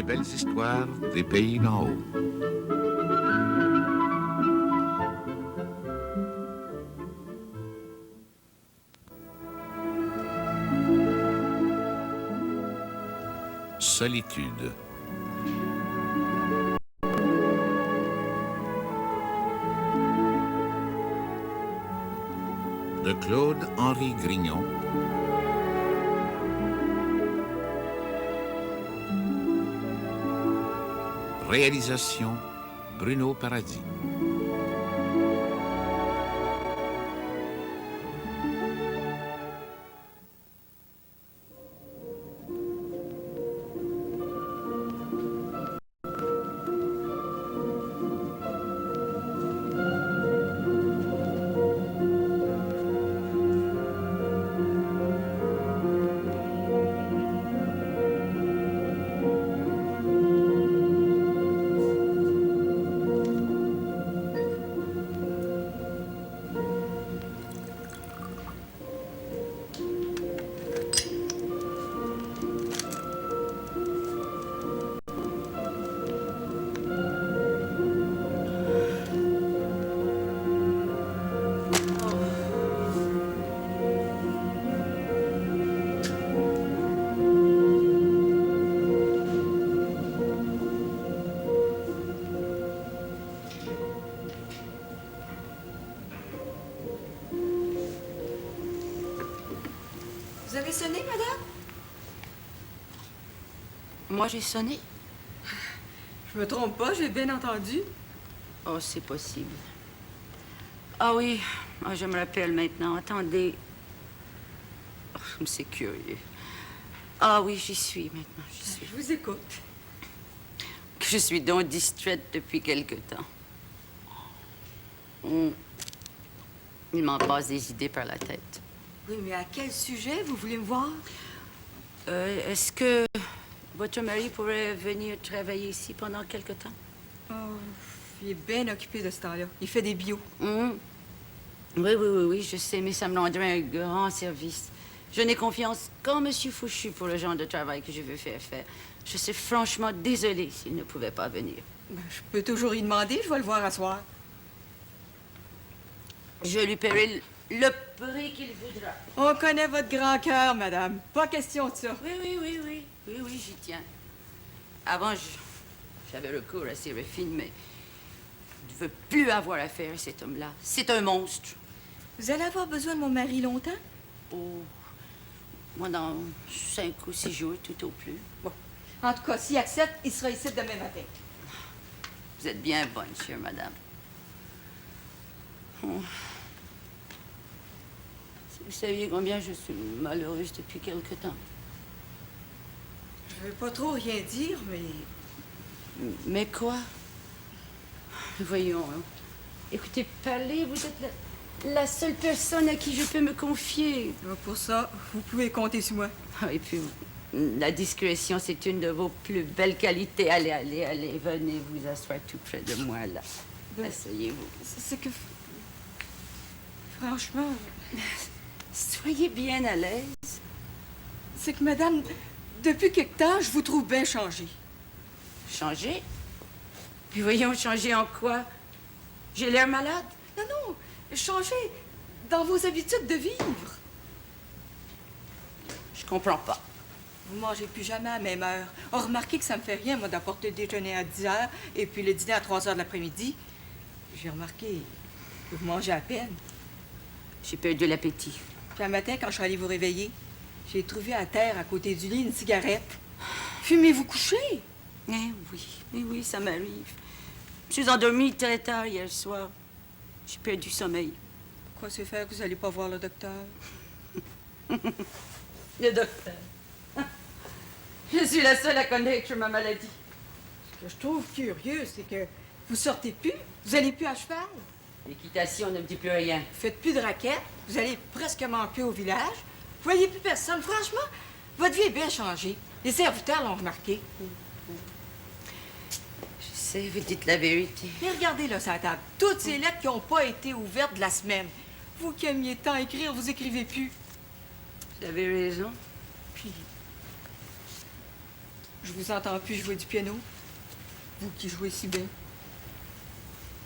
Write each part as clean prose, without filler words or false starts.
les belles histoires des pays d'en haut. Solitude. De Claude-Henri Grignon. Réalisation Bruno Paradis. Vous avez sonné, madame? Moi, j'ai sonné? Je me trompe pas, j'ai bien entendu. Oh, c'est possible. Ah oui, je me rappelle maintenant. Attendez. Oh, c'est curieux. Ah oui, j'y suis maintenant, j'y suis. Je vous écoute. Je suis donc distraite depuis quelque temps. Il m'en passe des idées par la tête. Oui, mais à quel sujet vous voulez me voir? Est-ce que votre mari pourrait venir travailler ici pendant quelque temps? Oh, il est bien occupé de ce temps-là. Il fait des bios. Oui, je sais, mais ça me rendrait un grand service. Je n'ai confiance qu'en M. Fouchu pour le genre de travail que je veux faire. Je suis franchement désolée s'il ne pouvait pas venir. Ben, je peux toujours y demander, je vais le voir à soir. Je lui paierai le prix qu'il voudra. On connaît votre grand cœur, madame. Pas question de ça. Oui, j'y tiens. Avant, j'avais recours à ces refines, mais je ne veux plus avoir affaire à cet homme-là. C'est un monstre. Vous allez avoir besoin de mon mari longtemps? Oh, moi, dans 5 ou 6 jours, tout au plus. Bon. En tout cas, s'il accepte, il sera ici demain matin. Vous êtes bien bonne, chère madame. Oh. Si vous saviez combien je suis malheureuse depuis quelque temps. Je veux pas trop rien dire, mais... Mais quoi? Voyons. Écoutez, parlez, vous êtes la seule personne à qui je peux me confier. Pour ça, vous pouvez compter sur moi. Et puis, la discrétion, c'est une de vos plus belles qualités. Allez, venez vous asseoir tout près de moi, là. Asseyez-vous. C'est que... Franchement... Soyez bien à l'aise. C'est que, madame, depuis quelque temps, je vous trouve bien changée. Changer? Puis voyons, changer en quoi? J'ai l'air malade? Non, changer dans vos habitudes de vivre. Je comprends pas. Vous mangez plus jamais à la même heure. On remarqué que ça me fait rien, moi, d'apporter le déjeuner à 10 heures et puis le dîner à 3 heures de l'après-midi. J'ai remarqué que vous mangez à peine. J'ai perdu l'appétit. Puis un matin, quand je suis allée vous réveiller, j'ai trouvé à terre, à côté du lit, une cigarette. Fumez-vous coucher? Oui, ça m'arrive. Je suis endormie très tard hier soir. J'ai perdu sommeil. Pourquoi c'est faire que vous n'allez pas voir le docteur? Le docteur. Je suis la seule à connaître ma maladie. Ce que je trouve curieux, c'est que vous sortez plus, vous allez plus à cheval. L'équitation ne me dit plus rien. Vous faites plus de raquettes, vous allez presque manquer au village. Vous voyez plus personne. Franchement, votre vie est bien changée. Les serviteurs l'ont remarqué. Je sais, vous dites la vérité. Mais regardez là, sur la table. Toutes ces lettres qui n'ont pas été ouvertes de la semaine. Vous qui aimiez tant écrire, vous écrivez plus. Vous avez raison. Puis, Je vous entends plus jouer du piano. Vous qui jouez si bien.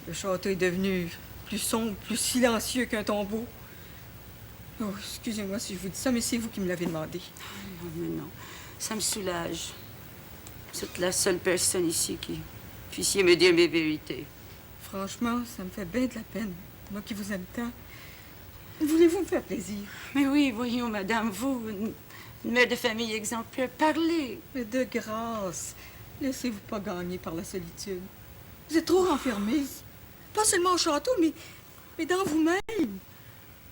Le château est devenu plus sombre, plus silencieux qu'un tombeau. Oh, excusez-moi si je vous dis ça, mais c'est vous qui me l'avez demandé. Non, mais non. Ça me soulage. Vous êtes la seule personne ici qui puissiez me dire mes vérités. Franchement, ça me fait bien de la peine. Moi qui vous aime tant. Voulez-vous me faire plaisir? Mais oui, voyons, madame, vous, une mère de famille exemplaire, parlez. Mais de grâce, laissez-vous pas gagner par la solitude. Vous êtes trop renfermés. Pas seulement au château, mais dans vous-même.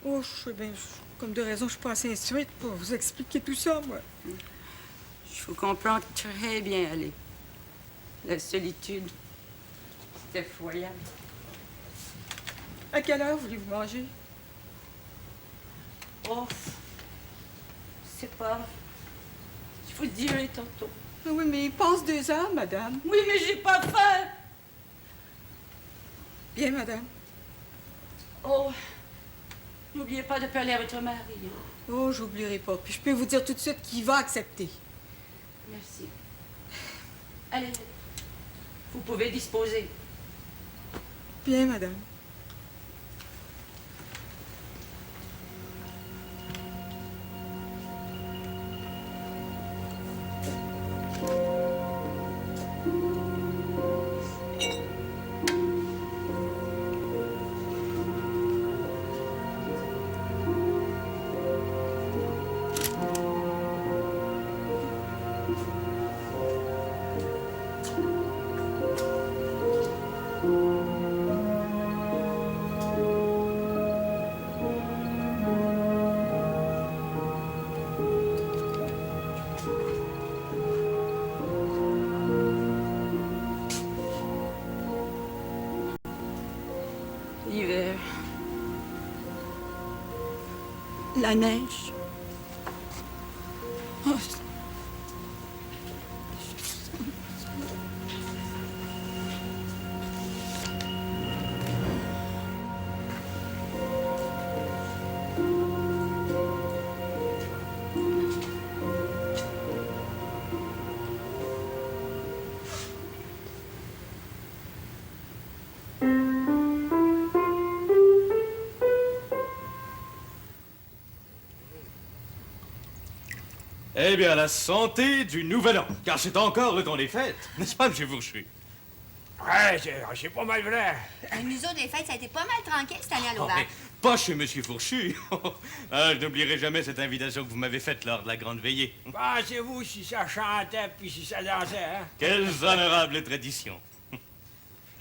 Oh, je sais bien, comme de raison, je suis pas assez instruite pour vous expliquer tout ça, moi. Je vous comprends très bien, allez. La solitude, c'est effroyable. À quelle heure voulez-vous manger? Oh, je sais pas. Je vous dirai tantôt. Ah oui, mais il passe 2 heures, madame. Oui, mais j'ai pas faim. Bien, madame. Oh, n'oubliez pas de parler à votre mari. Hein. Oh, j'oublierai pas. Puis je peux vous dire tout de suite qu'il va accepter. Merci. Allez, vous pouvez disposer. Bien, madame. L'hiver. La neige. Oh, Eh bien, la santé du nouvel an, car c'est encore le temps des fêtes, n'est-ce pas, monsieur Fourchu? Ouais, c'est pas mal vrai. Nous autres, les fêtes, ça a été pas mal tranquille cette année à Oh, l'auberge. mais pas chez monsieur Fourchu. Ah, je n'oublierai jamais cette invitation que vous m'avez faite lors de la grande veillée. Pensez-vous si ça chantait puis si ça dansait, hein? Quelles honorables traditions.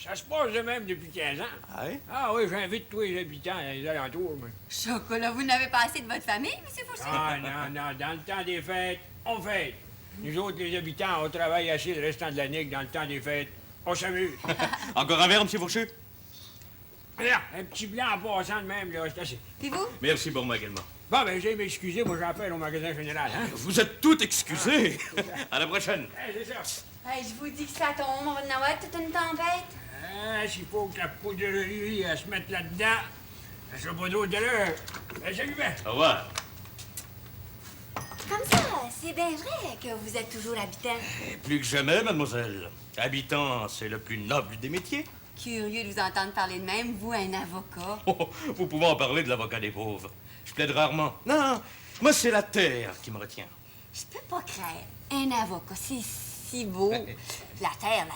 Ça se passe de même depuis 15 ans. Ah oui? Ah oui, j'invite tous les habitants des alentours, moi. Chocolat, vous n'avez pas assez de votre famille, M. Fouché? Ah non, non, dans le temps des fêtes, on fête. Nous autres, les habitants, on travaille assez le restant de l'année que dans le temps des fêtes, on s'amuse. Encore un verre, monsieur Fourchu? Regarde, un petit blanc en passant de même, là, c'est assez. Puis vous? Merci pour moi également. Bon, ben, j'ai m'excuser, moi j'appelle au magasin général, hein? Vous êtes tout excusés. À la prochaine. C'est ça. Hey, je vous dis que ça tombe, on va en avoir toute une tempête. Ah, s'il faut que la poudrerie se mette là-dedans, ça sera pas d'autre de l'heure. Salut, ben. Au revoir. Comme ça, c'est bien vrai que vous êtes toujours habitant. Et plus que jamais, mademoiselle. Habitant, c'est le plus noble des métiers. Curieux de vous entendre parler de même, vous, un avocat. Oh, vous pouvez en parler de l'avocat des pauvres. Je plaide rarement. Non, moi, c'est la terre qui me retient. Je peux pas croire. Un avocat, c'est si beau. La terre,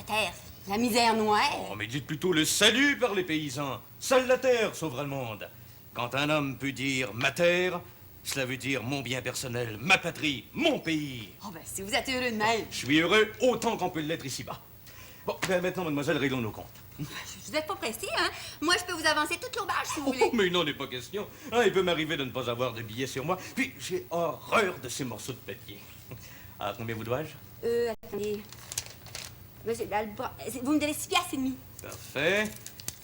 la misère noire. Oh, mais dites plutôt le salut par les paysans. Seule la terre sauvera le monde. Quand un homme peut dire ma terre, cela veut dire mon bien personnel, ma patrie, mon pays. Oh, ben, si vous êtes heureux de même. Je suis heureux autant qu'on peut l'être ici-bas. Bon, ben maintenant, mademoiselle, réglons nos comptes. Vous êtes pas pressé, hein? Moi, je peux vous avancer toute l'auberge, si vous Oh, voulez. mais il n'en est pas question. Ah, il peut m'arriver de ne pas avoir de billets sur moi. Puis, j'ai horreur de ces morceaux de papier. Ah, combien vous dois-je? Attendez. Monsieur Dalba, vous me donnez 6 piastres et demi. Parfait.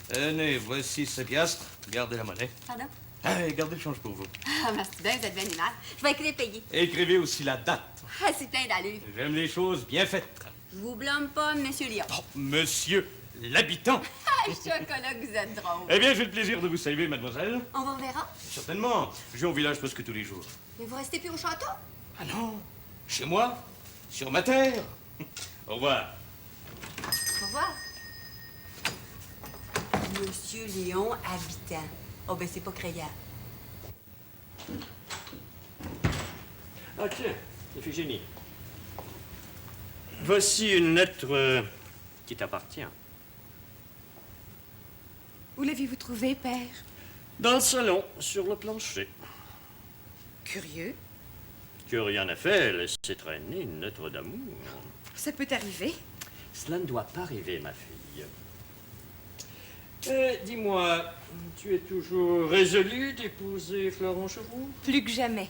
Tenez, voici 7 piastres. Gardez la monnaie. Pardon? Ah, gardez le change pour vous. Ah, merci bien, vous êtes bien aimable. Je vais écrire payer. Écrivez aussi la date. Ah, c'est plein d'allure. J'aime les choses bien faites. Je vous blâme pas, Monsieur Léon. Oh, monsieur l'habitant. Ah, chocolat, que vous êtes drôle. Eh bien, j'ai le plaisir de vous saluer, mademoiselle. On vous reverra. Certainement. Je vais au village presque tous les jours. Mais vous restez plus au château? Ah non. Chez moi. Sur ma terre. Au revoir. Au revoir. Monsieur Léon, habitant. Oh, ben, c'est pas créable. Ah tiens, Iphigénie. Voici une lettre qui t'appartient. Où l'avez-vous trouvé, père? Dans le salon, sur le plancher. Curieux. Que rien n'a fait, laisser traîner une lettre d'amour. Ça peut arriver. Cela ne doit pas arriver, ma fille. Dis-moi, tu es toujours résolue d'épouser Florent Chevroux? Plus que jamais.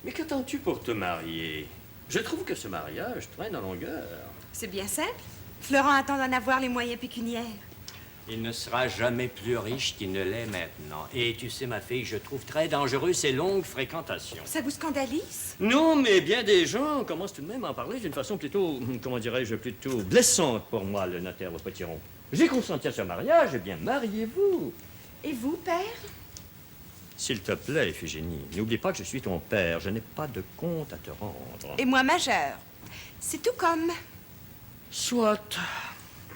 Mais qu'attends-tu pour te marier? Je trouve que ce mariage traîne en longueur. C'est bien simple. Florent attend d'en avoir les moyens pécuniaires. Il ne sera jamais plus riche qu'il ne l'est maintenant. Et tu sais, ma fille, je trouve très dangereux ces longues fréquentations. Ça vous scandalise? Non, mais bien des gens commencent tout de même à en parler d'une façon plutôt, comment dirais-je, plutôt blessante pour moi, le notaire Potiron. J'ai consenti à ce mariage, eh bien, mariez-vous. Et vous, père? S'il te plaît, Iphigénie, n'oublie pas que je suis ton père. Je n'ai pas de compte à te rendre. Et moi, majeure. C'est tout comme. Soit.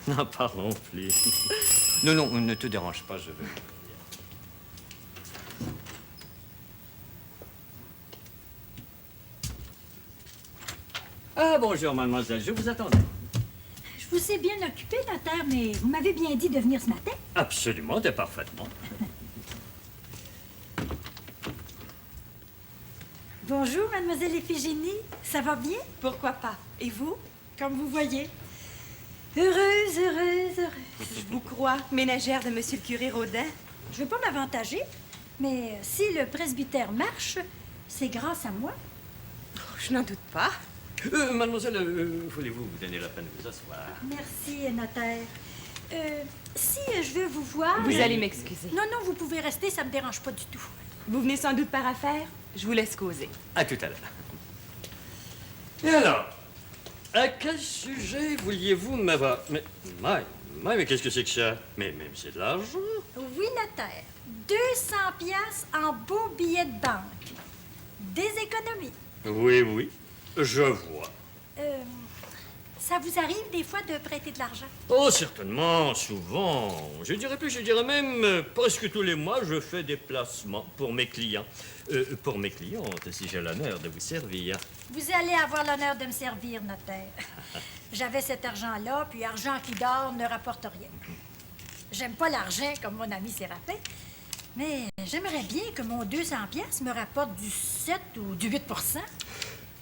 N'en parlons plus. Non, non, ne te dérange pas, je veux. Ah, bonjour, mademoiselle, je vous attendais. Je vous ai bien occupé, notaire, mais vous m'avez bien dit de venir ce matin. Absolument et parfaitement. Bonjour, mademoiselle Iphigénie. Ça va bien? Pourquoi pas? Et vous? Comme vous voyez. Heureuse, heureuse, heureuse. Je vous crois, ménagère de monsieur le curé Rodin. Je veux pas m'avantager, mais si le presbytère marche, c'est grâce à moi. Oh, je n'en doute pas. Mademoiselle, voulez-vous vous donner la peine de vous asseoir? Merci, notaire. Si je veux vous voir... Vous allez m'excuser. Non, non, vous pouvez rester, ça me dérange pas du tout. Vous venez sans doute par affaire. Je vous laisse causer. À tout à l'heure. Et alors, à quel sujet vouliez-vous m'avoir... Mais qu'est-ce que c'est que ça? Mais c'est de l'argent. Oui, notaire. 200 piastres en beaux billets de banque. Des économies. Oui, je vois. Ça vous arrive des fois de prêter de l'argent? Oh, certainement, souvent. Je dirais même, presque tous les mois, je fais des placements pour mes clients. Pour mes clientes, si j'ai l'honneur de vous servir. Vous allez avoir l'honneur de me servir, notaire. J'avais cet argent-là, puis argent qui dort ne rapporte rien. J'aime pas l'argent, comme mon ami Séraphin, mais j'aimerais bien que mon 200 piastres me rapporte du 7 ou du 8 %.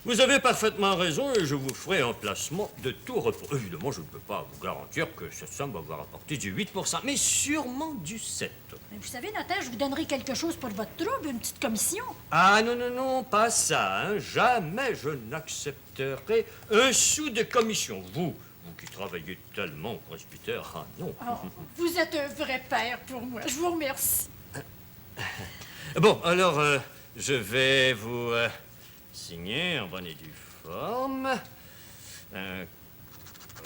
Vous avez parfaitement raison et je vous ferai un placement de tout repos. Évidemment, je ne peux pas vous garantir que cette somme va vous rapporter du 8 %, mais sûrement du 7 %. Mais vous savez, notaire, je vous donnerai quelque chose pour votre trouble, une petite commission. Ah non, pas ça. Hein. Jamais je n'accepterai un sou de commission. Vous qui travaillez tellement au presbytère, ah non. Oh, vous êtes un vrai père pour moi. Je vous remercie. Bon, alors, je vais vous signer en bonne et due forme un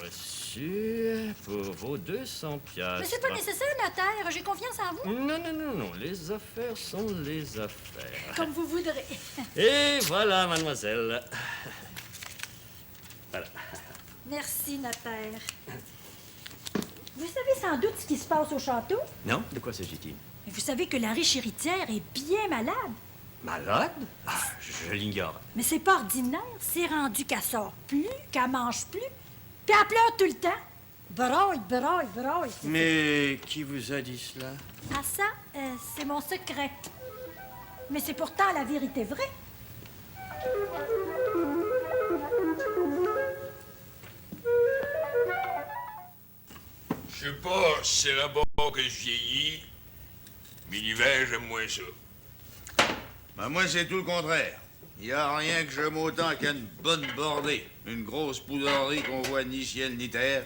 reçu pour vos 200 piastres. Mais c'est pas nécessaire, notaire. J'ai confiance en vous. Non. Les affaires sont les affaires. Comme vous voudrez. Et voilà, mademoiselle. Voilà. Merci, notaire. Vous savez sans doute ce qui se passe au château? Non? De quoi s'agit-il? Mais vous savez que la riche héritière est bien malade. Malade? Ah, je l'ignore. Mais c'est pas ordinaire. C'est rendu qu'elle sort plus, qu'elle mange plus, puis elle pleure tout le temps. Broille. Mais qui vous a dit cela? Ah ça, c'est mon secret. Mais c'est pourtant la vérité vraie. Je sais pas si c'est là-bas que je vieillis, mais l'hiver, j'aime moins ça. Ben moi, c'est tout le contraire. Il n'y a rien que j'aime autant qu'une bonne bordée. Une grosse poudrerie qu'on voit ni ciel ni terre.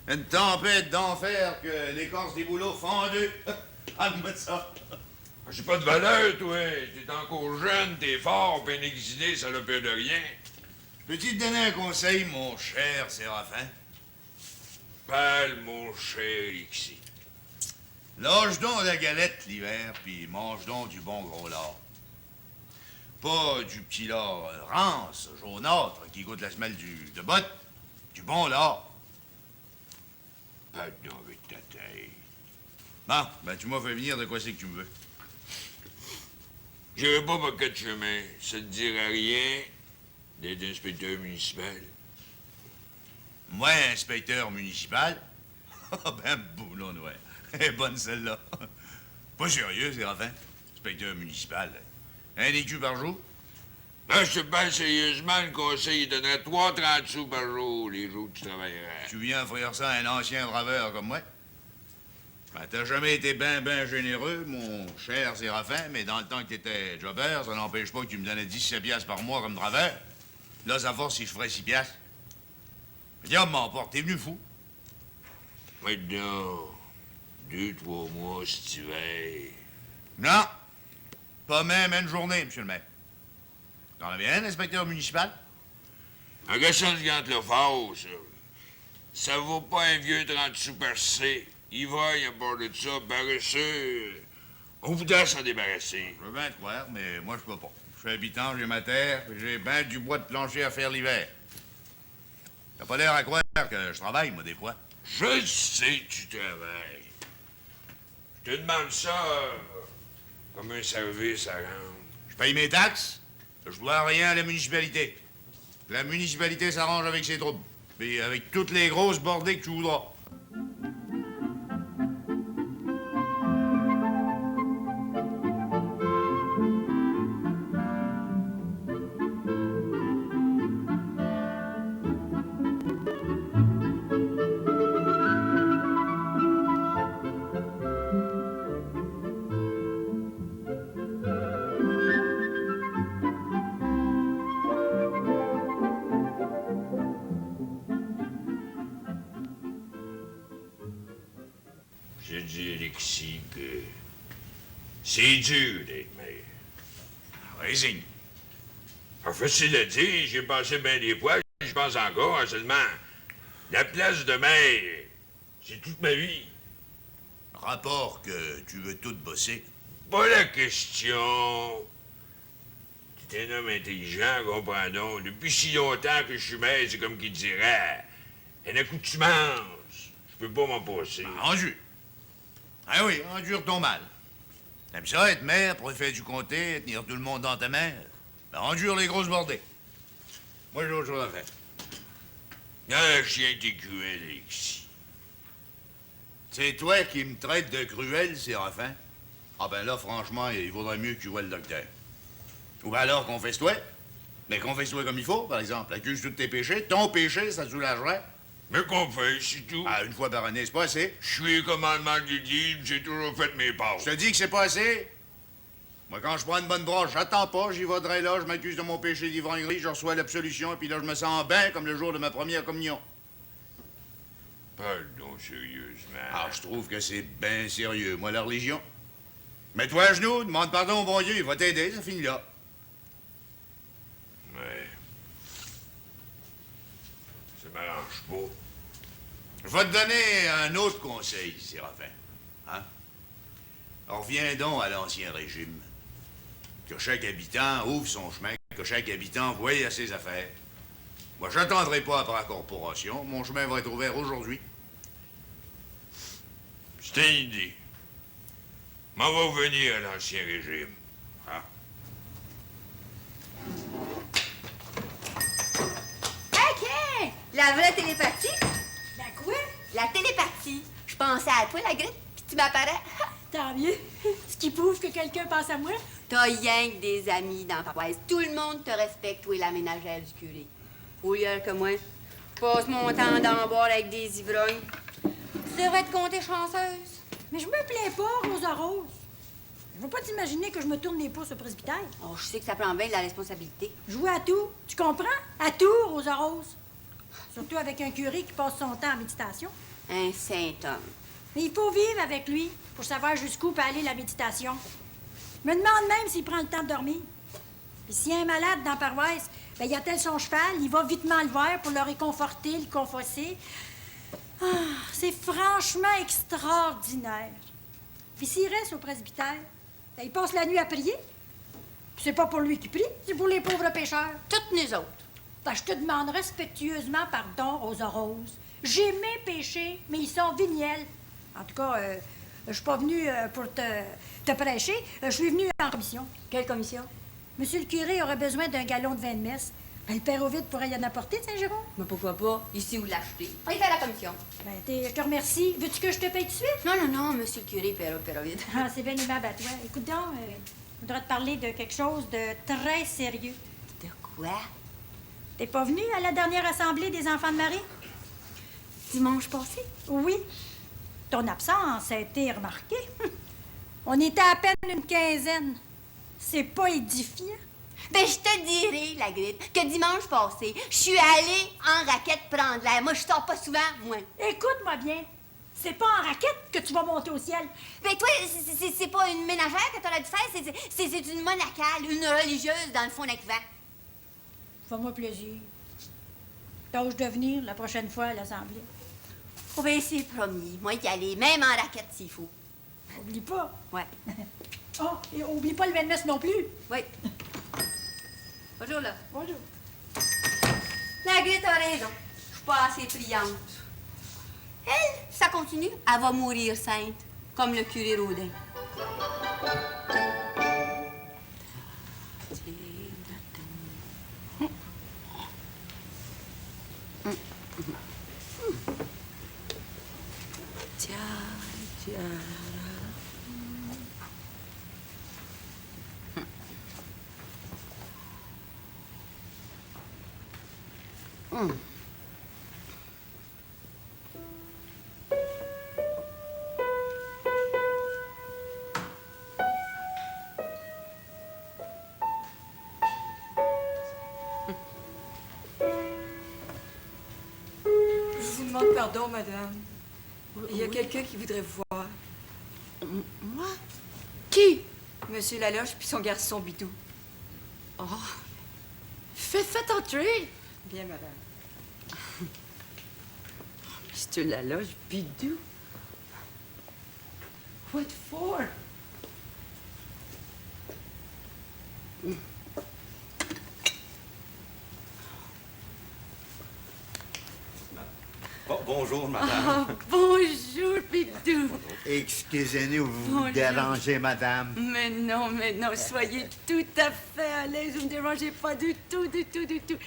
Une tempête d'enfer que l'écorce des bouleaux fendus. Admets ça. J'ai pas de valeur, toi. T'es encore jeune, t'es fort, bien exilé, ça ne peur de rien. Peux-tu te donner un conseil, mon cher Séraphin? Parle, mon cher Ixi. Lâche donc la galette l'hiver, puis mange donc du bon gros lard. Pas du petit lard rance, jaunâtre, qui goûte la semelle de botte. Du bon lard. Pardon avec ta tête. Bon, ben tu m'as fait venir, de quoi c'est que tu me veux? J'irai pas par quatre chemins. Ça te dirait rien d'être inspecteur municipal? Moi, inspecteur municipal? Ah ben, boulon, ouais. Bonne celle-là. Pas sérieux, Séraphin. Inspecteur municipal. Un écu par jour? Ben, je te parle sérieusement, le conseil il donnerait 3,30 sous par jour, les jours que tu travaillerais. Tu viens offrir ça à un ancien draveur comme moi? Ben, t'as jamais été ben généreux, mon cher Séraphin, mais dans le temps que t'étais jobber, ça n'empêche pas que tu me donnais 17 piastres par mois comme draveur. Là, ça force si je ferais 6 piastres. Diable m'emporte, t'es venu fou. Maintenant, 2-3 mois cet hiver. Non, pas même une journée, monsieur le maire. T'en as bien un, inspecteur municipal? Un gars sans le gant de le fort, ça. Ça vaut pas un vieux 30 sous percé. Il va, il a bord de ça, paresseux. On voudrait s'en débarrasser. Je veux bien te croire, mais moi, je peux pas. Je suis habitant, j'ai ma terre, puis j'ai ben du bois de plancher à faire l'hiver. T'as pas l'air à croire que je travaille, moi, des fois. Je sais que tu travailles. Je te demande ça comme un service à rendre. Je paye mes taxes, je dois rien à la municipalité. La municipalité s'arrange avec ses troubles, puis avec toutes les grosses bordées que tu voudras. Je dis, Alexis, que c'est dur d'être maire. Résigne. Pas facile à dire, j'ai passé bien des fois, je pense encore, seulement. La place de maire, c'est toute ma vie. Rapport que tu veux tout bosser. Pas la question. T'es un homme intelligent, comprends donc. Depuis si longtemps que je suis maire, c'est comme qui dirait. Un accoutumance. Je peux pas m'en passer. Endure. Ah oui, endure ton mal. T'aimes ça, être maire, préfet du comté, tenir tout le monde dans ta main? Ben, endure les grosses bordées. Moi, j'ai autre chose à faire. Ah, chien, t'es cruel, Alexis. C'est toi qui me traites de cruel, Séraphin? Ah ben là, franchement, il vaudrait mieux que tu vois le docteur. Ou ben alors, confesse-toi. Mais confesse-toi comme il faut, par exemple. Accuse tous tes péchés. Ton péché, ça te soulagerait. Mais confesse, c'est tout. Ah, une fois par année, c'est pas assez. Je suis les commandements de l'Église, j'ai toujours fait mes passes. Je te dis que c'est pas assez. Moi, quand je prends une bonne broche, j'attends pas, j'y vaudrai là, je m'accuse de mon péché d'ivrognerie, je reçois l'absolution, et puis là, je me sens bien comme le jour de ma première communion. Pardon, sérieusement. Ah, je trouve que c'est bien sérieux, moi, la religion. Mets-toi à genoux, demande pardon au bon Dieu, il va t'aider, ça finit là. Ouais. Ça m'arrange pas. Je vais te donner un autre conseil, Séraphin. Hein? Reviens donc à l'ancien régime. Que chaque habitant ouvre son chemin, que chaque habitant voie à ses affaires. Moi, j'attendrai pas après la corporation. Mon chemin va être ouvert aujourd'hui. C'est une idée. M'en va revenir à l'ancien régime. Hein? OK! La vraie télépathie? La quoi? La télépathie. Je pensais à toi, la grippe, puis tu m'apparais. Tant mieux. Ce qui prouve que quelqu'un pense à moi. T'as rien que des amis dans la paroisse. Tout le monde te respecte, toi, la ménagère du curé. Fouilleur que moi. Je passe mon temps dans le bar avec des ivrognes. Tu devrais te compter chanceuse. Mais je me plais pas, Rosa Rose. Je veux pas t'imaginer que je me tourne les pouces au presbytère. Oh, je sais que ça prend bien de la responsabilité. Jouer à tout. Tu comprends? À tout, Rosa Rose. Surtout avec un curé qui passe son temps en méditation. Un saint homme. Mais il faut vivre avec lui pour savoir jusqu'où peut aller la méditation. Je me demande même s'il prend le temps de dormir. Puis s'il y a un malade dans la paroisse, ben, il attelle son cheval, il va vitement le voir pour le réconforter, le confosser. Ah, c'est franchement extraordinaire. Puis s'il reste au presbytère, ben, il passe la nuit à prier. C'est pas pour lui qui prie, c'est pour les pauvres pécheurs. Toutes nous autres. Ben, je te demande respectueusement pardon, Rosa Rose. J'ai mes péchés, mais ils sont veniels. En tout cas, je suis pas venue pour te prêcher. Je suis venue en commission. Quelle commission? Monsieur le curé aurait besoin d'un gallon de vin de messe. Ben, le père Ovid pourrait y en apporter, Saint-Jérôme. Mais pourquoi pas? Ici ou l'acheter. On y fait la commission. Ben, je te remercie. Veux-tu que je te paye tout de suite? Non, non, non, monsieur le curé, Père Ovid. Ah, c'est bien aimable à toi. Écoute donc, je voudrais te parler de quelque chose de très sérieux. De quoi? T'es pas venu à la dernière assemblée des enfants de Marie? Dimanche passé? Oui. Ton absence a été remarquée. On était à peine une quinzaine. C'est pas édifiant. Ben, je te dirai, la grippe, que dimanche passé, je suis allée en raquette prendre l'air. Moi, je sors pas souvent, moi. Écoute-moi bien. C'est pas en raquette que tu vas monter au ciel. Ben, toi, c'est pas une ménagère que t'aurais dû faire, c'est une monacale, une religieuse dans le fond d'un couvent. Fais-moi plaisir. Tâche de venir la prochaine fois à l'Assemblée. Oh, ben, c'est promis. Moi, y aller, même en raquette s'il faut. Oublie pas. Ouais. Oh, et oublie pas le vin de messe non plus. Oui. Bonjour, là. Bonjour. La Grete a raison. Je suis pas assez priante. Elle, ça continue, elle va mourir sainte, comme le curé Rodin. Je vous demande pardon, madame. Il y a quelqu'un qui voudrait vous voir. Moi? Qui? Monsieur Laloche puis son garçon Bidou. Oh. Faites entrer. Bien, madame. Mr. Laloche, Bidou. What for? Bonjour, madame. Ah, bonjour, Bidou. Excusez-nous, vous Bonjour. dérangez, madame. Mais non, soyez tout à fait à l'aise. Vous ne me dérangez pas du tout, du tout, du tout.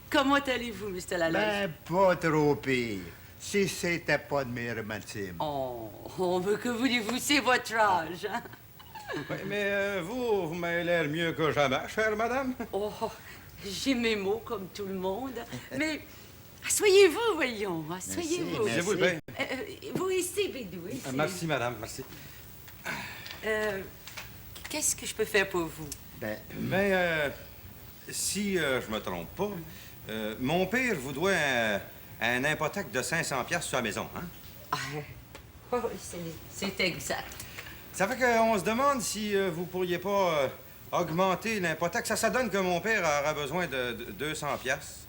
Comment allez-vous, Mr. Laloche? Ben, pas trop pire. Si c'était pas de mes rhumatismes. Oh, mais que voulez-vous, c'est votre âge, hein? Oui, mais vous m'avez l'air mieux que jamais, chère madame. Oh, j'ai mes mots comme tout le monde. Mais asseyez-vous, voyons. Asseyez-vous. Vous bien. Vous ici, Bidou, ici. Merci, madame, merci. Qu'est-ce que je peux faire pour vous? Ben, si je me trompe pas, mon père vous doit un hypothèque de 500 piastres sur la maison, hein? Oui, c'est exact. Ça fait qu'on se demande si vous pourriez pas augmenter l'hypothèque. Ça donne que mon père aura besoin de 200 piastres.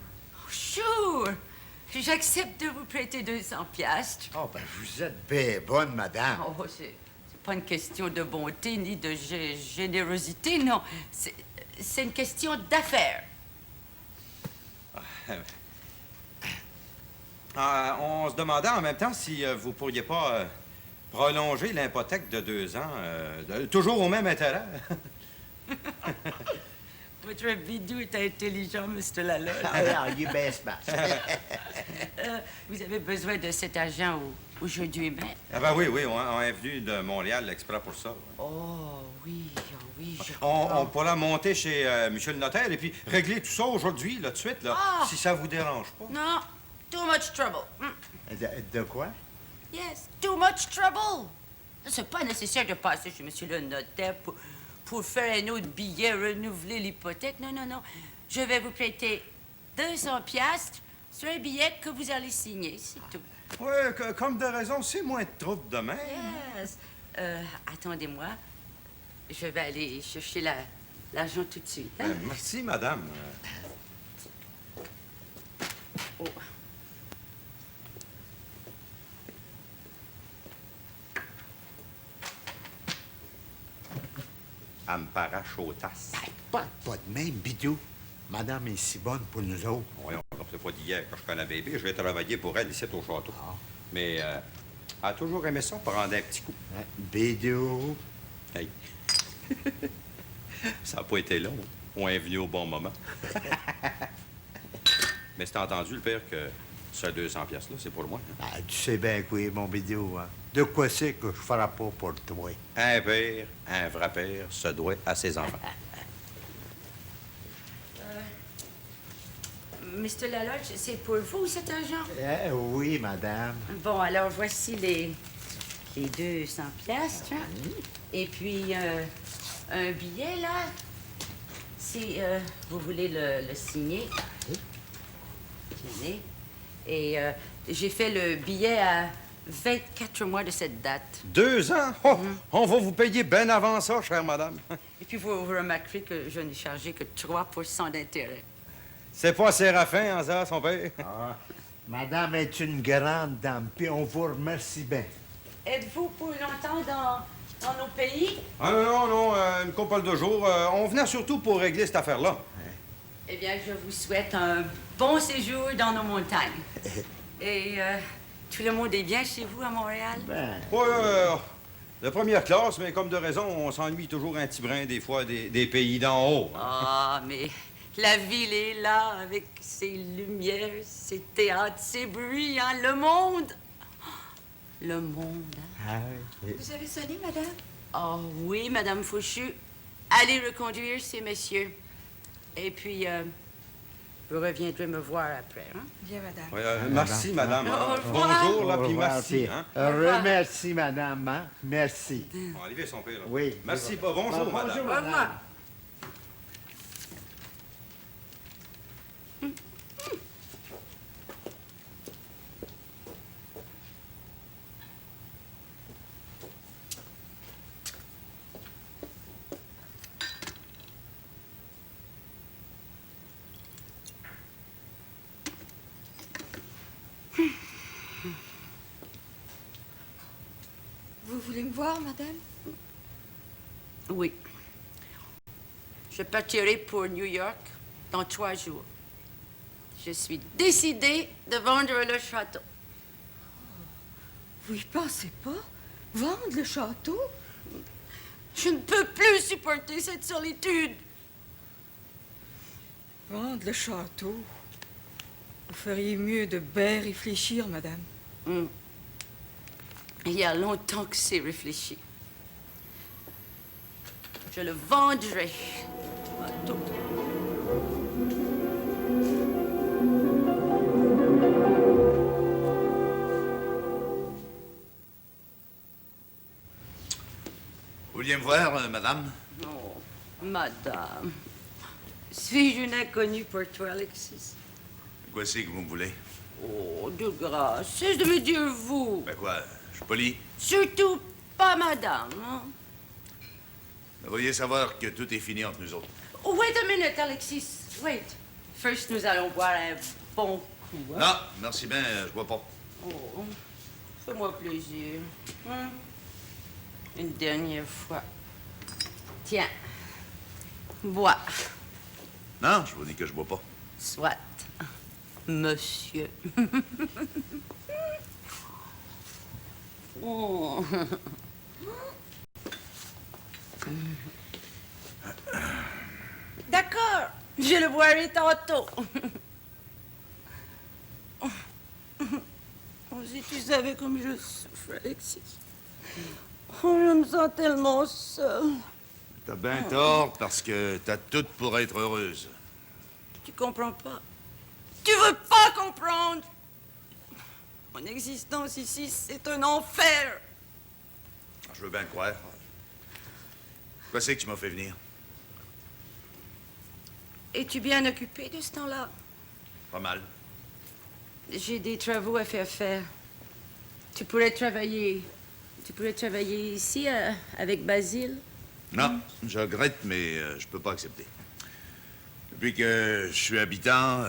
Sure! J'accepte de vous prêter 200 piastres. Oh, ben, vous êtes bien bonne, madame. Oh, c'est pas une question de bonté ni de générosité, non. C'est une question d'affaires. On se demandait en même temps si vous pourriez pas prolonger l'hypothèque de 2 ans, toujours au même intérêt. Votre Bidou est intelligent, Mr. Laloche. Ah, il est bien smart. Vous avez besoin de cet argent aujourd'hui même? Ah ben oui, on est venu de Montréal exprès pour ça. Oh, oui, je On pourra monter chez monsieur le notaire et puis régler tout ça aujourd'hui, là, tout de suite, là, Ah! si ça vous dérange pas. Non, too much trouble. De quoi? Yes, too much trouble. C'est pas nécessaire de passer chez monsieur le notaire pour faire un autre billet, renouveler l'hypothèque. Non. Je vais vous prêter 200 piastres sur un billet que vous allez signer, c'est tout. Oui, comme de raison, c'est moins de trouble demain. Yes. Attendez-moi. Je vais aller chercher l'argent tout de suite. Hein? Merci, madame. Oh. Elle me paraît chaudasse. parle pas de même, bidou. Madame est si bonne pour nous autres. Voyons, c'est pas d'hier que je connais bébé. Je vais travailler pour elle ici au château. Mais elle a toujours aimé ça, prendre un petit coup. Bidou. Hey. Ça n'a pas été long. On est venu au bon moment. Mais c'est entendu, le père, que ce 200 piastres-là, c'est pour moi. Hein? Ah, tu sais bien que oui, mon bidou. Hein? De quoi c'est que je ferai pas pour toi? Un père, un vrai père, se doit à ses enfants. Mr. Lalodge, c'est pour vous, cet argent? Oui, madame. Bon, alors voici les 200 piastres. Hein? Et puis, un billet, là. Si vous voulez le signer. Tenez. Et j'ai fait le billet à 24 mois de cette date. 2 ans? Oh, on va vous payer bien avant ça, chère madame. Et puis, vous remarquerez que je n'ai chargé que 3% d'intérêt. C'est pas Séraphin, en ça, son père? Madame est une grande dame, puis on vous remercie bien. Êtes-vous pour longtemps dans nos pays? Ah non, une couple de jours. On venait surtout pour régler cette affaire-là. Eh bien, je vous souhaite un bon séjour dans nos montagnes. Et tout le monde est bien chez vous à Montréal? Oui, de première classe, mais comme de raison, on s'ennuie toujours un petit brin des fois des pays d'en haut. Ah, mais la ville est là avec ses lumières, ses théâtres, ses bruits, hein, le monde. Le monde. Hein? Vous avez sonné, madame? Oh oui, Madame Fauchu. Allez reconduire ces messieurs. Et puis, vous reviendrez me voir après, hein? Bien, madame. Oui, merci, madame. Au revoir. Bonjour, là, puis merci. Hein? Remercie, madame. Hein? Merci. Bon, allez, son père. Là. Oui. Merci, pas bonjour, madame. Bonjour, Au revoir. Vous voulez me voir, madame? Oui. Je partirai pour New York dans 3 jours. Je suis décidée de vendre le château. Vous y pensez pas? Vendre le château? Je ne peux plus supporter cette solitude. Vendre le château? Vous feriez mieux de bien réfléchir, madame. Il y a longtemps que c'est réfléchi. Je le vendrai. Tout. Vous vouliez me voir, madame? Oh, madame. Suis-je une inconnue pour toi, Alexis? Quoi c'est que vous me voulez? Oh, de grâce, cesse de me dire vous. Ben quoi, je suis poli? Surtout pas madame. Hein? Vous vouliez savoir que tout est fini entre nous autres. Oh, wait a minute, Alexis. Wait. First, nous allons boire un bon coup. Hein? Non, merci bien, je bois pas. Oh, fais-moi plaisir. Hein? Une dernière fois. Tiens, bois. Non, je vous dis que je bois pas. Soit, monsieur. Oh. D'accord, je le boirai tantôt. Oh, si tu savais comme je souffre, Alexis. Oh, je me sens tellement seule. T'as bien tort parce que t'as tout pour être heureuse. Tu comprends pas. Tu veux pas comprendre. Mon existence ici, c'est un enfer. Je veux bien le croire. Quoi c'est que tu m'as fait venir? Es-tu bien occupé de ce temps-là? Pas mal. J'ai des travaux à faire. Tu pourrais travailler ici avec Basile? Non, je regrette, mais je peux pas accepter. Depuis que je suis habitant,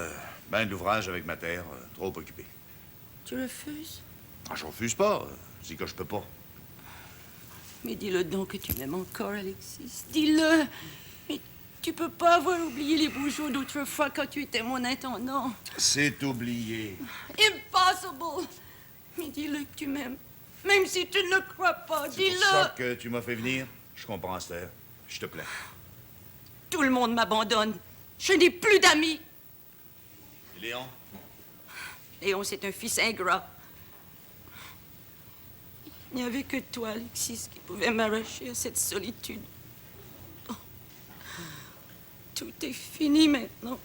ben d'ouvrage avec ma terre, trop occupé. Tu refuses? Ah, je refuse pas. Je dis que je peux pas. Mais dis-le donc que tu m'aimes encore, Alexis. Dis-le. Mais Tu peux pas avoir oublié les beaux jours d'autrefois quand tu étais mon intendant. C'est oublié. Impossible! Mais dis-le que tu m'aimes. Même si tu ne le crois pas, C'est pour dis-le! ça que tu m'as fait venir. Je comprends, Esther. Je te plains. Tout le monde m'abandonne. Je n'ai plus d'amis. Et Léon? Léon, c'est un fils ingrat. Il n'y avait que toi, Alexis, qui pouvait m'arracher à cette solitude. Oh. Tout est fini maintenant.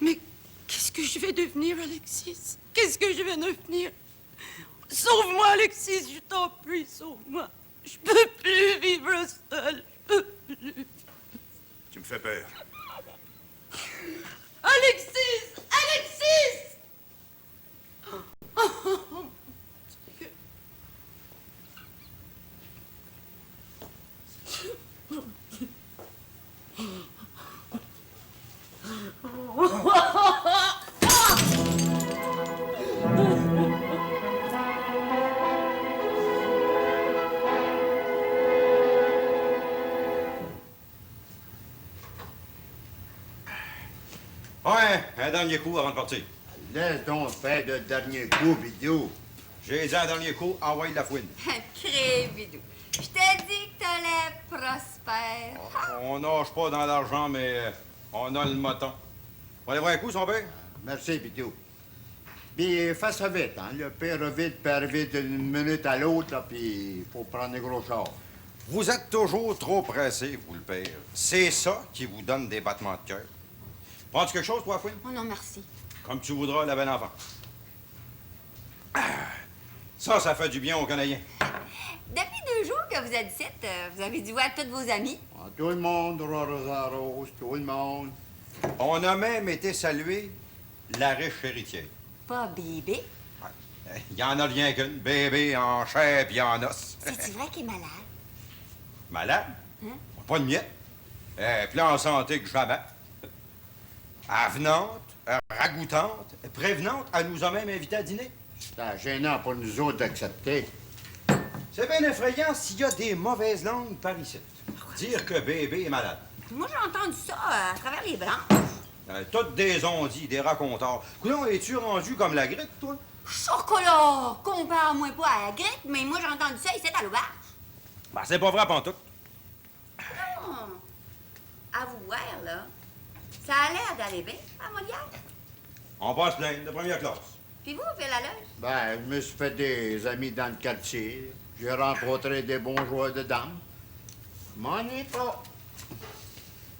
Mais qu'est-ce que je vais devenir, Alexis? Qu'est-ce que je vais devenir? Sauve-moi, Alexis, je t'en prie, sauve-moi. Je peux plus vivre seul. Je peux plus. Tu me fais peur. Alexis! Alexis! Oh, mon Dieu. Ouais, un dernier coup avant de partir. Laisse donc faire le dernier coup, vidéo. J'ai dit un dernier coup, envoie la fouine. Crébidou. Je t'ai dit que t'allais prospère. On nage pas dans l'argent, mais on a le moton. On va aller voir un coup, son père? Merci, vidéo. Puis fais ça vite, hein. Le père vite peut arriver d'une minute à l'autre, là, puis il faut prendre les gros chars. Vous êtes toujours trop pressé, vous, le père. C'est ça qui vous donne des battements de cœur. Prends-tu quelque chose, toi, Fouine? Oh non, merci. Comme tu voudras, la belle enfant. Ah, ça fait du bien aux Canadiens. Depuis 2 jours que vous êtes ici, vous avez dû voir tous vos amis. Ah, tout le monde, Rose, tout le monde. On a même été saluer la riche héritière. Pas bébé. Il y en a rien qu'une, bébé en chair puis en os. C'est-tu vrai qu'il est malade? Malade? Hein? Pas de miette. Plus en santé que jamais. Avenante, ragoûtante, prévenante, elle nous a même invités à dîner. C'est gênant pour nous autres d'accepter. C'est bien effrayant s'il y a des mauvaises langues par ici. Dire que bébé est malade. Moi, j'ai entendu ça à travers les branches. Toutes des ondits, des racontars. Coudonc, es-tu rendu comme la grippe, toi? Chocolat! Compare-moi pas à la grippe, mais moi, j'ai entendu ça ici à l'auberge. Ben, c'est pas vrai, pantoute. Non. À vous voir, là. Ça a l'air d'aller bien, à Molière. On passe plein de première classe. Puis vous, faites la loge? Ben, je me suis fait des amis dans le quartier. J'ai rencontré des bons joueurs de dames. M'en ai pas.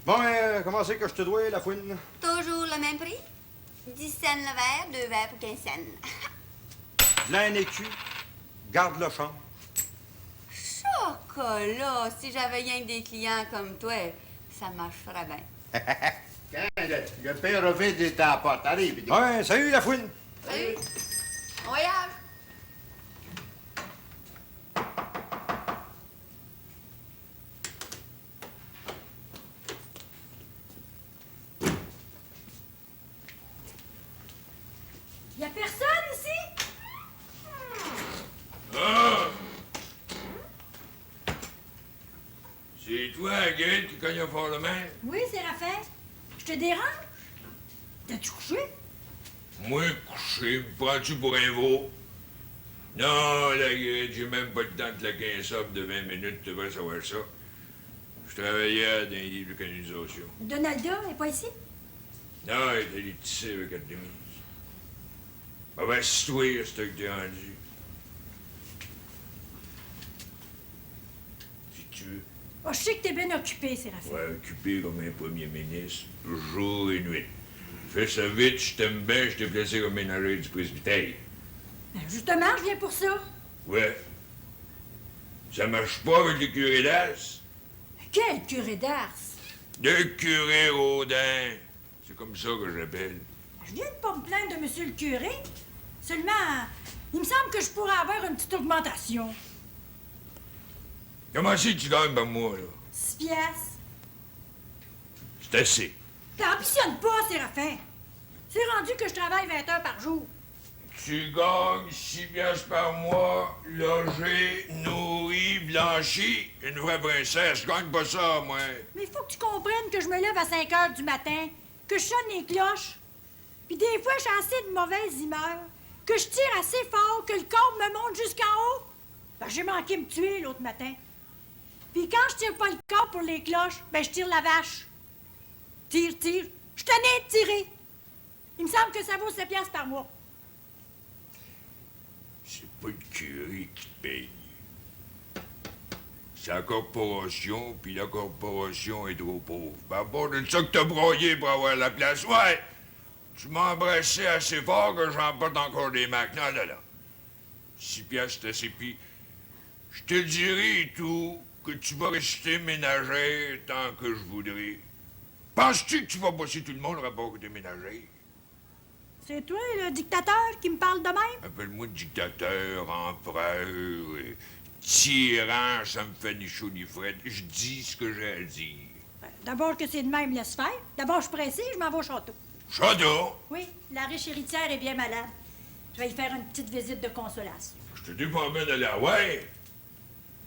Bon, comment c'est que je te dois, la fouine? Toujours le même prix? 10 cents le verre, 2 verres pour 15 cents. Plein écu, garde le champ. Chocolat! Si j'avais rien que des clients comme toi, ça marcherait bien. Quand le père vide était à la porte. Arrive, vidéo. Ouais, salut, la fouine. Salut! On voyage! Y a personne ici? Ah! C'est toi, Agathe, qui cogne fort le main? Oui, Séraphin. Je te dérange? T'as-tu couché? Moi, couché, me prends-tu pour un veau? Non, la Agathe, j'ai même pas le temps de claquer un somme de 20 minutes, tu devrais savoir ça. Je travaillais dans les livres de canonisation. Donalda est pas ici? Non, elle est allée tisser avec Artemise. Ah ben, c'est toi, c'est toi que t'es rendu. Si tu veux. Oh, je sais que t'es bien occupé, Séraphin. Ouais, occupé comme un premier ministre, jour et nuit. Fais ça vite, je t'aime bien, je t'ai placé comme ménager du presbytère. Ben, justement, je viens pour ça. Ouais. Ça marche pas avec le curé d'Ars? Quel curé d'Ars? Le curé Rodin. C'est comme ça que je l'appelle. Je viens de pas me plaindre de monsieur le curé. Seulement, il me semble que je pourrais avoir une petite augmentation. Comment c'est que tu gagnes par mois, là? 6 piastres. C'est assez. T'ambitionnes pas, Séraphin. C'est rendu que je travaille 20 heures par jour. Tu gagnes 6 piastres par mois, logé, nourri, blanchie, une vraie princesse. Je gagne pas ça, moi. Mais il faut que tu comprennes que je me lève à 5 heures du matin, que je sonne les cloches, puis des fois, j'ai assez de mauvaise humeur, que je tire assez fort, que le corps me monte jusqu'en haut. Ben, j'ai manqué me tuer l'autre matin. Puis quand je tire pas le corps pour les cloches, ben, je tire la vache. Tire. Je tenais de tirer. Il me semble que ça vaut 7 piastres par mois. C'est pas le curé qui te paye. C'est la corporation, puis la corporation est trop pauvre. À part de ça que t'as broyé pour avoir la place, ouais! Tu m'as embrassé assez fort que j'en porte encore des macs. Non, là. 6 piastres, c'est assez, puis je te dirai et tout que tu vas rester ménagère tant que je voudrais. Penses-tu que tu vas bosser tout le monde rapport que t'es ménagère? C'est toi, le dictateur, qui me parle de même? Appelle-moi dictateur, empereur, tyran, ça me fait ni chaud ni frais. Je dis ce que j'ai à dire. D'abord que c'est de même, laisse faire. D'abord, je suis pressée, je m'en vais au château. Château? Oui, la riche héritière est bien malade. Je vais y faire une petite visite de consolation. Je te dis pas bien d'aller à ouais.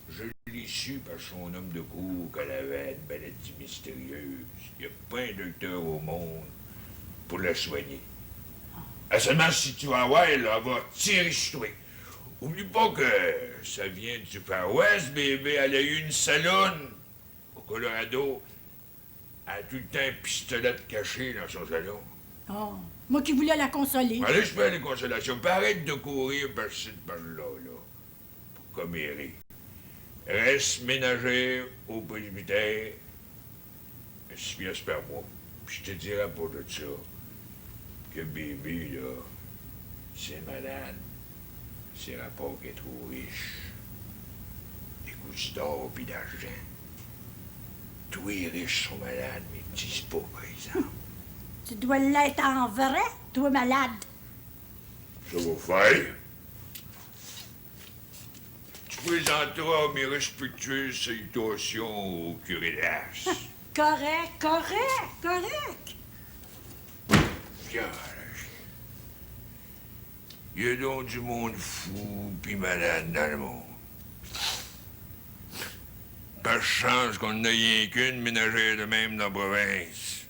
Je l'ai su par son homme de cour qu'elle avait une maladie mystérieuse. Il n'y a pas un docteur au monde pour la soigner. Seulement, si tu vas ouais, là, elle va tirer sur toi. Oublie pas que ça vient du Far West, bébé. Elle a eu une salonne au Colorado. Elle a tout le temps un pistolet caché dans son salon. Oh, moi qui voulais la consoler. Allez, je fais les consolations. Puis arrête de courir par-ci, par-là, pour commérer. Reste ménagère au presbytère, 6 piastres par mois. Puis je te dirai pas de ça que bébé, là, c'est malade. C'est rapport qu'elle est trop riche. Des coups d'or pis d'argent. Tous les riches sont malades, mais ils disent pas, par exemple. Tu dois l'être en vrai, toi malade. Ça va faire. Tu présenteras mes respectueuses salutations au curé d'Ars. Correct. Il y a donc du monde fou pis malade dans le monde. Par chance qu'on n'a rien qu'une ménagère de même dans la province.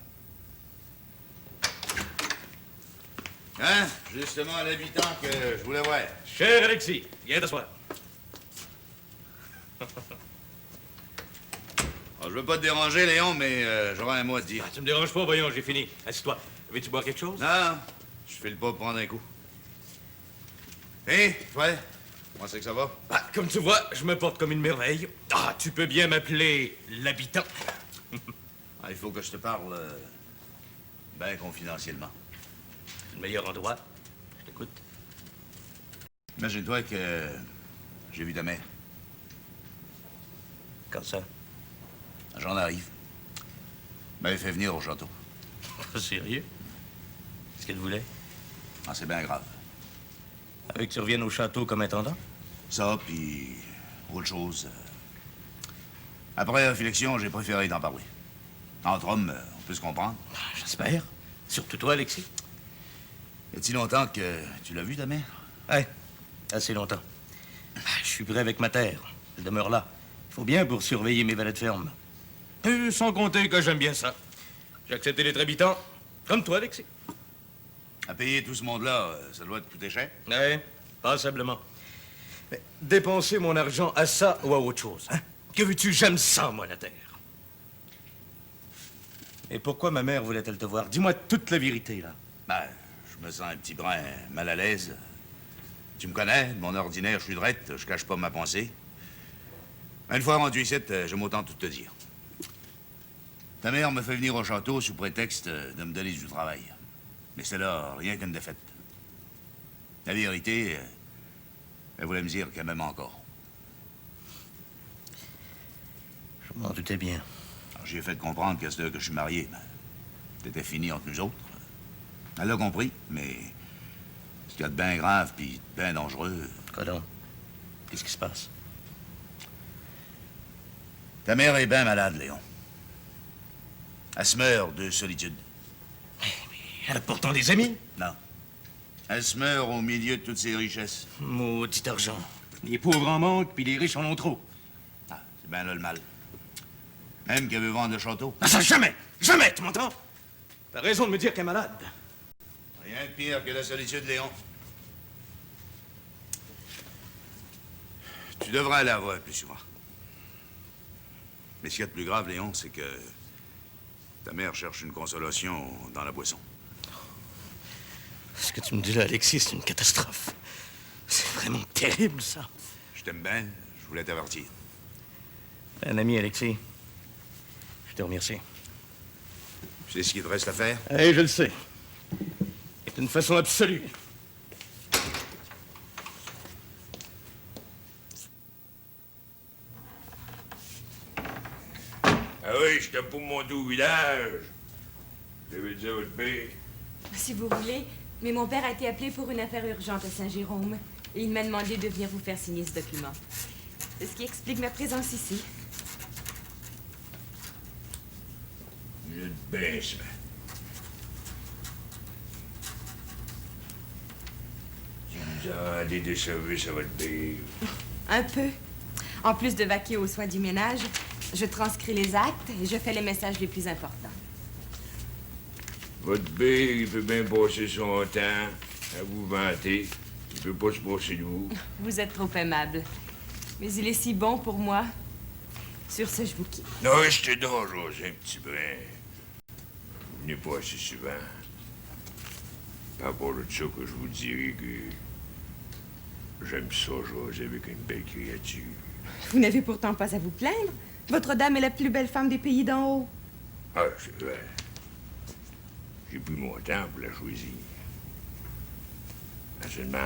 Hein? Justement, l'habitant que je voulais voir. Cher Alexis, viens t'asseoir. Je veux pas te déranger, Léon, mais j'aurais un mot à te dire. Tu me déranges pas, voyons, j'ai fini. Assieds-toi. Veux-tu boire quelque chose? Non, je file pas pour prendre un coup. Hé, ouais, comment c'est que ça va? Comme tu vois, je me porte comme une merveille. Tu peux bien m'appeler l'habitant. Il faut que je te parle bien confidentiellement. C'est le meilleur endroit. Je t'écoute. Imagine-toi que j'ai vu ta mère. Quand ça? J'en arrive. M'avait fait venir au château. Sérieux? Qu'est-ce qu'elle voulait? C'est bien grave. Avec que tu reviennes au château comme intendant? Ça, puis autre chose. Après réflexion, j'ai préféré t'en parler. Entre hommes, on peut se comprendre. J'espère. Surtout toi, Alexis. Y a-t-il longtemps que tu l'as vu, ta mère? Ouais, assez longtemps. Je suis prêt avec ma terre. Je demeure là. Il faut bien pour surveiller mes valets de ferme. Sans compter que j'aime bien ça. J'ai accepté d'être habitant, comme toi, Alexis. À payer tout ce monde-là, ça doit te coûter cher? Oui, passablement. Mais dépenser mon argent à ça ou à autre chose, hein? Que veux-tu? J'aime ça, moi, la terre. Et pourquoi ma mère voulait-elle te voir? Dis-moi toute la vérité, là. Je me sens un petit brin mal à l'aise. Tu me connais, de mon ordinaire, je suis drette, je cache pas ma pensée. Une fois rendu ici, j'aime autant tout te dire. Ta mère me fait venir au château sous prétexte de me donner du travail. Mais c'est là rien qu'une défaite. La vérité, elle voulait me dire qu'elle m'aime encore. Je m'en doutais bien. J'ai fait comprendre qu'à ce que je suis marié, c'était fini entre nous autres. Elle l'a compris, mais ce qu'il y a de bien grave puis bien dangereux... Quoi donc? Qu'est-ce qui se passe? Ta mère est bien malade, Léon. Elle se meurt de solitude. Elle a pourtant des amis. Non. Elle se meurt au milieu de toutes ses richesses. Maudit argent. Les pauvres en manquent, puis les riches en ont trop. ben là le mal. Même qu'elle veut vendre le château. Ah, ça, jamais! Jamais, tu m'entends? T'as raison de me dire qu'elle est malade. Rien de pire que la solitude, Léon. Tu devrais aller la voir plus souvent. Mais ce qu'il y a de plus grave, Léon, c'est que ta mère cherche une consolation dans la boisson. Ce que tu me dis là, Alexis, c'est une catastrophe. C'est vraiment terrible, ça. Je t'aime bien, je voulais t'avertir. Un ami, Alexis. Je te remercie. Tu sais ce qu'il te reste à faire? Eh, je le sais. Et d'une façon absolue. Ah oui, j'étais pour monter au village. Je devais dire à votre père. Si vous voulez, mais mon père a été appelé pour une affaire urgente à Saint-Jérôme. Et il m'a demandé de venir vous faire signer ce document. C'est ce qui explique ma présence ici. Vous êtes bien, ça. Tu nous as rendu des services à votre père. Un peu. En plus de vaquer aux soins du ménage, je transcris les actes et je fais les messages les plus importants. Votre père, il peut bien passer son temps à vous vanter. Il peut pas se passer de vous. Vous êtes trop aimable. Mais il est si bon pour moi. Sur ce, je vous quitte. Non, restez donc, José, un petit brin. Vous venez pas assez souvent. À part de ça que je vous dirais que j'aime ça, José, avec une belle créature. Vous n'avez pourtant pas à vous plaindre. Votre dame est la plus belle femme des pays d'en haut. Ah, c'est vrai. J'ai pris mon temps pour la choisir. Mais seulement,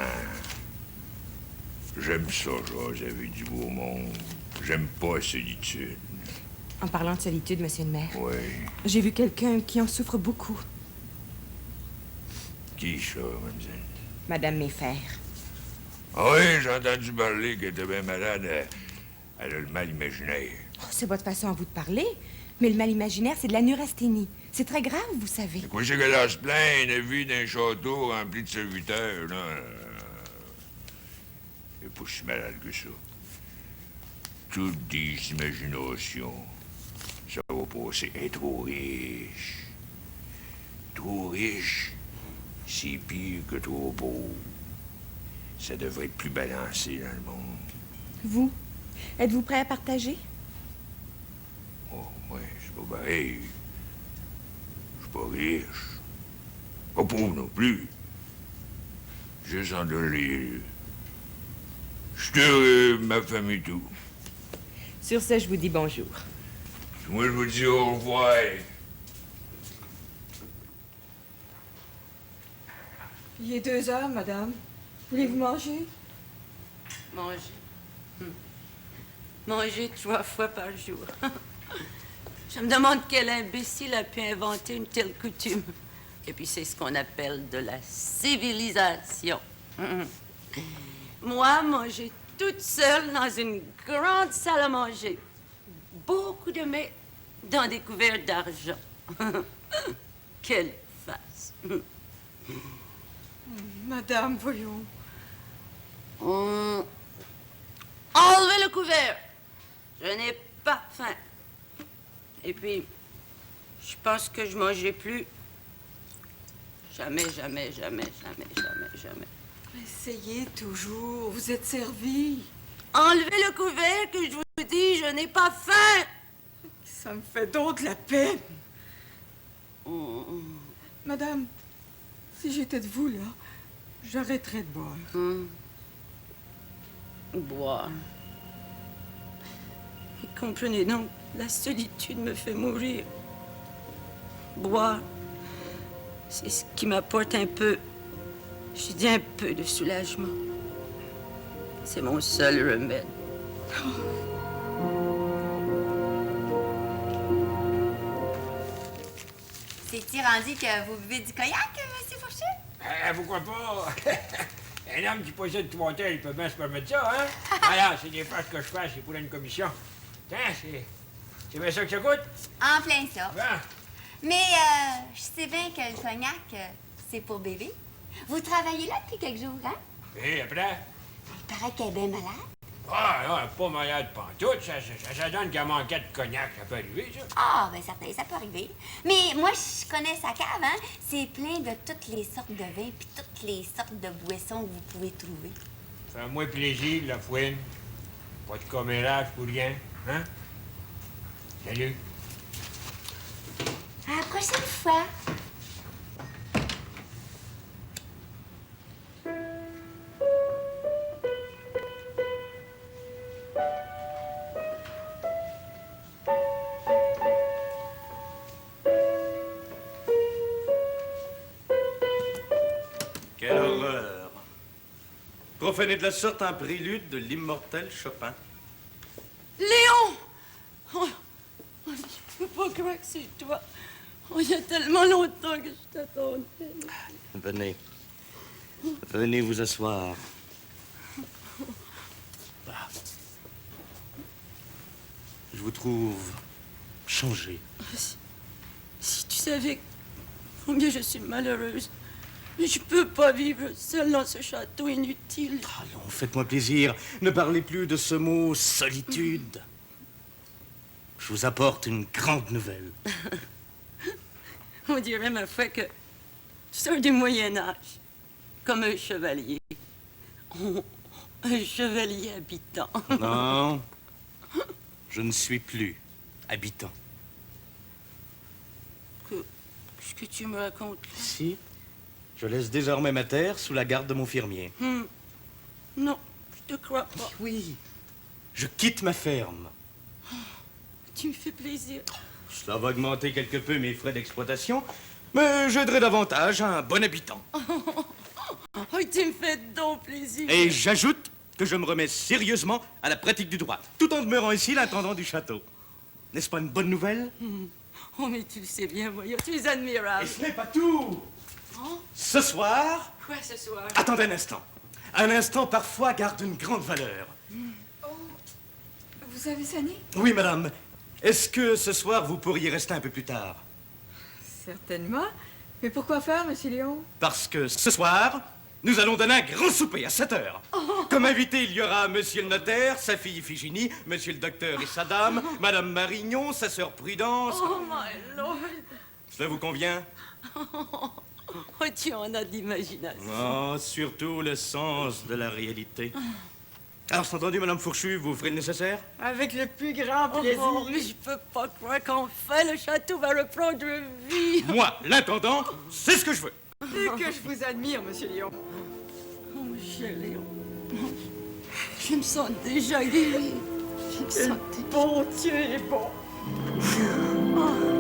j'aime ça, José, avec du beau monde. J'aime pas la solitude. En parlant de solitude, monsieur le maire, Oui. j'ai vu quelqu'un qui en souffre beaucoup. Qui ça, mademoiselle? Madame Méfer. Ah oui, j'ai entendu parler qu'elle était bien malade. Elle a le mal imaginaire. Oh, c'est votre façon à vous de parler. Mais le mal imaginaire, c'est de la neurasthénie. C'est très grave, vous savez. Quoi, c'est qu'elle a se plaindre, elle vit d'un château rempli de serviteurs, là. Elle est pas si malade que ça. Toutes des imaginations. Ça va passer. Elle est trop riche. Trop riche, c'est pire que trop pauvre. Ça devrait être plus balancé dans le monde. Vous, êtes-vous prêt à partager? Oh, moi, c'est pas pareil. Je suis pas riche. Pas pauvre non plus. Juste en donner. Je suis heureux, ma famille, tout. Sur ce, je vous dis bonjour. Moi, je vous dis au revoir. Il est 2 heures, madame. Voulez-vous manger? Manger. Manger 3 fois par jour. Je me demande quel imbécile a pu inventer une telle coutume. Et puis c'est ce qu'on appelle de la civilisation. Moi, manger toute seule dans une grande salle à manger. Beaucoup de mets dans des couverts d'argent. Quelle face. Madame, voyons. Enlevez le couvert. Je n'ai pas faim. Et puis, je pense que je mangerai plus. Jamais, jamais, jamais, jamais, jamais, jamais. Essayez toujours. Vous êtes servi. Enlevez le couvert que je vous dis, je n'ai pas faim. Ça me fait donc de la peine. Madame, si j'étais de vous, là, j'arrêterais de boire. Boire. Et comprenez donc, la solitude me fait mourir. Boire, c'est ce qui m'apporte un peu, je dis un peu de soulagement. C'est mon seul remède. C'est-il rendu que vous buvez du cognac, monsieur Fourchette? Pourquoi pas? Un homme qui possède 3 hôtels, il peut bien se permettre ça, hein? Alors, c'est des phrases que je fais, c'est pour une commission. Tiens, c'est bien ça que ça coûte? En plein ça. Bon. Mais je sais bien que le cognac, c'est pour bébé. Vous travaillez là depuis quelques jours, hein? Et après? Il paraît qu'elle est bien malade. Ah, là, pas malade pantoute. Ça donne qu'elle manquait de cognac. Ça peut arriver, ça. Ah, ben certain, ça peut arriver. Mais moi, je connais sa cave, hein. C'est plein de toutes les sortes de vins puis toutes les sortes de boissons que vous pouvez trouver. Fais-moi plaisir, la fouine. Pas de commérage pour rien, hein? Salut. À la prochaine fois. Quelle horreur! Profaner de la sorte un prélude de l'immortel Chopin. Léon! Oh, je peux pas croire que c'est toi. Oh, il y a tellement longtemps que je t'attendais. Venez. Venez vous asseoir. Ah. Je vous trouve changé. Si tu savais combien je suis malheureuse. Mais je peux pas vivre seule dans ce château inutile. Allons, faites-moi plaisir. Ne parlez plus de ce mot solitude. Je vous apporte une grande nouvelle. On dirait, ma foi, que tu sors du Moyen-Âge. Comme un chevalier. Oh, un chevalier habitant. Non, je ne suis plus habitant. Qu'est-ce que tu me racontes là? Si, je laisse désormais ma terre sous la garde de mon fermier. Non, je te crois pas. Oui, je quitte ma ferme. Tu me fais plaisir. Cela va augmenter quelque peu mes frais d'exploitation, mais j'aiderai davantage un bon habitant. Oh, tu me fais donc plaisir. Et j'ajoute que je me remets sérieusement à la pratique du droit, tout en demeurant ici l'intendant du château. N'est-ce pas une bonne nouvelle? Oh, mais tu le sais bien, voyons, tu es admirable. Et ce n'est pas tout. Oh? Ce soir... Quoi, ce soir? Attendez un instant. Un instant, parfois, garde une grande valeur. Oh, vous avez sonné? Oui, madame. Est-ce que ce soir, vous pourriez rester un peu plus tard? Certainement. Mais pourquoi faire, monsieur Léon? Parce que ce soir, nous allons donner un grand souper à 7 heures. Comme invité, il y aura monsieur le notaire, sa fille Iphigénie, monsieur le docteur et sa dame, madame Marignon, sa sœur Prudence. Oh, my lord. Cela vous convient? Oh, tu en as d'imagination. Oh, surtout le sens de la réalité. Alors, c'est entendu, madame Fourchu, vous ferez le nécessaire? Avec le plus grand plaisir. Oh, mais je peux pas croire qu'enfin le château va reprendre vie. Moi, l'intendant, c'est ce que je veux. Et que je vous admire, monsieur Léon. Oh, mon cher Léon. Je me sens déjà guérie. Je me sens... Bon Dieu est bon. Oh.